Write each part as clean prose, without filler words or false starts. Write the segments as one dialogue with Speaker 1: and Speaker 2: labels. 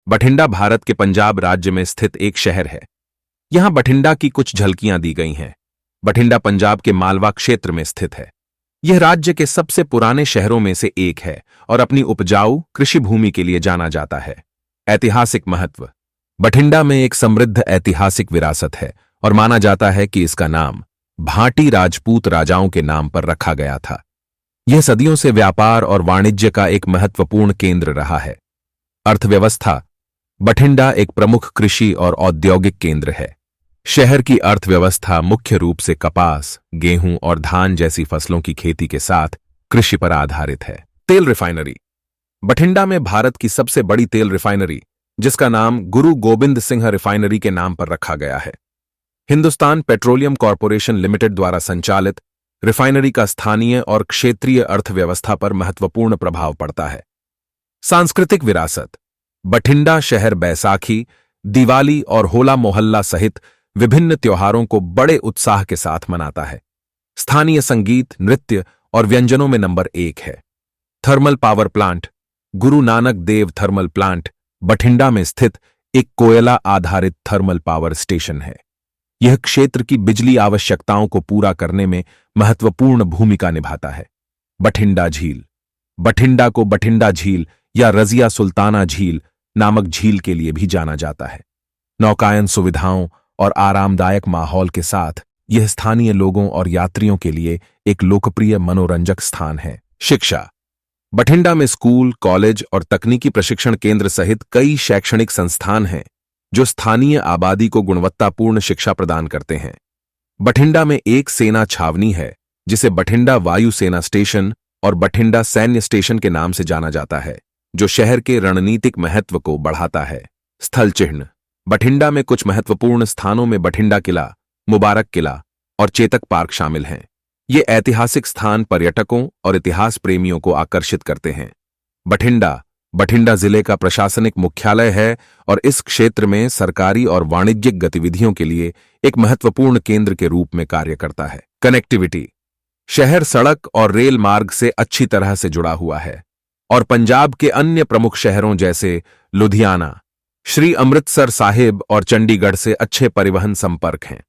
Speaker 1: बठिंडा भारत के पंजाब राज्य में स्थित एक शहर है। यहां बठिंडा की कुछ झलकियां दी गई हैं। बठिंडा पंजाब के मालवा क्षेत्र में स्थित है। यह राज्य के सबसे पुराने शहरों में से एक है और अपनी उपजाऊ कृषि भूमि के लिए जाना जाता है। ऐतिहासिक महत्व। बठिंडा में एक समृद्ध ऐतिहासिक विरासत है और माना जाता है कि इसका नाम भाटी राजपूत राजाओं के नाम पर रखा गया था। यह सदियों से व्यापार और वाणिज्य का एक महत्वपूर्ण केंद्र रहा है। अर्थव्यवस्था। बठिंडा एक प्रमुख कृषि और औद्योगिक केंद्र है। शहर की अर्थव्यवस्था मुख्य रूप से कपास, गेहूं और धान जैसी फसलों की खेती के साथ कृषि पर आधारित है। तेल रिफाइनरी। बठिंडा में भारत की सबसे बड़ी तेल रिफाइनरी, जिसका नाम गुरु गोबिंद सिंह रिफाइनरी के नाम पर रखा गया है, हिंदुस्तान पेट्रोलियम कॉरपोरेशन लिमिटेड द्वारा संचालित रिफाइनरी का स्थानीय और क्षेत्रीय अर्थव्यवस्था पर महत्वपूर्ण प्रभाव पड़ता है। सांस्कृतिक विरासत। बठिंडा शहर बैसाखी, दिवाली और होला मोहल्ला सहित विभिन्न त्योहारों को बड़े उत्साह के साथ मनाता है। स्थानीय संगीत, नृत्य और व्यंजनों में नंबर 1 है। Thermal power plant. Guru Nanak Dev thermal plant Bathinda में स्थित एक कोयला आधारित थर्मल पावर स्टेशन है। यह क्षेत्र की बिजली आवश्यकताओं को पूरा करने में महत्वपूर्ण भूमिका निभाता है। बठिंडा झील। बठिंडा को बठिंडा झील या रजिया सुल्ताना झील नामक झील के लिए भी जाना जाता है। नौकायन सुविधाओं और आरामदायक माहौल के साथ यह स्थानीय लोगों और यात्रियों के लिए एक लोकप्रिय मनोरंजक स्थान है। शिक्षा। बठिंडा में स्कूल, कॉलेज और तकनीकी प्रशिक्षण केंद्र सहित कई शैक्षणिक संस्थान हैं जो स्थानीय आबादी को गुणवत्तापूर्ण शिक्षा प्रदान करते हैं। बठिंडा में एक सेना छावनी है जिसे बठिंडा वायु सेना स्टेशन और बठिंडा सैन्य स्टेशन के नाम से जाना जाता है, जो शहर के रणनीतिक महत्व को बढ़ाता है। स्थल चिह्न। बठिंडा में कुछ महत्वपूर्ण स्थानों में बठिंडा किला, मुबारक किला और चेतक पार्क शामिल हैं। ये ऐतिहासिक स्थान पर्यटकों और इतिहास प्रेमियों को आकर्षित करते हैं। बठिंडा जिले का प्रशासनिक मुख्यालय है और इस क्षेत्र में सरकारी और वाणिज्यिक गतिविधियों के लिए एक महत्वपूर्ण केंद्र के रूप में कार्य करता है। कनेक्टिविटी। शहर सड़क और रेल मार्ग से अच्छी तरह से जुड़ा हुआ है और पंजाब के अन्य प्रमुख शहरों जैसे लुधियाना, श्री अमृतसर साहिब और चंडीगढ़ से अच्छे परिवहन संपर्क हैं।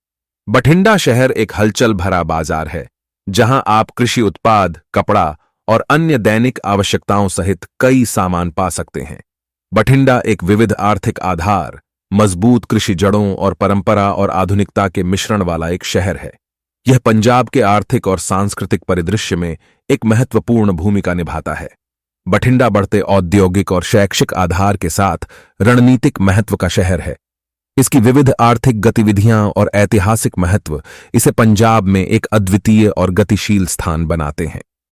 Speaker 1: बठिंडा शहर एक हलचल भरा बाजार है जहां आप कृषि उत्पाद, कपड़ा और अन्य दैनिक आवश्यकताओं सहित कई सामान पा सकते हैं। बठिंडा एक विविध आर्थिक आधार, मजबूत कृषि जड़ों और परंपरा और आधुनिकता के मिश्रण वाला एक शहर है। यह पंजाब के आर्थिक और सांस्कृतिक परिदृश्य में एक महत्वपूर्ण भूमिका निभाता है। बठिंडा बढ़ते औद्योगिक और शैक्षिक आधार के साथ रणनीतिक महत्व का शहर है। इसकी विविध आर्थिक गतिविधियां और ऐतिहासिक महत्व इसे पंजाब में एक अद्वितीय और गतिशील स्थान बनाते हैं।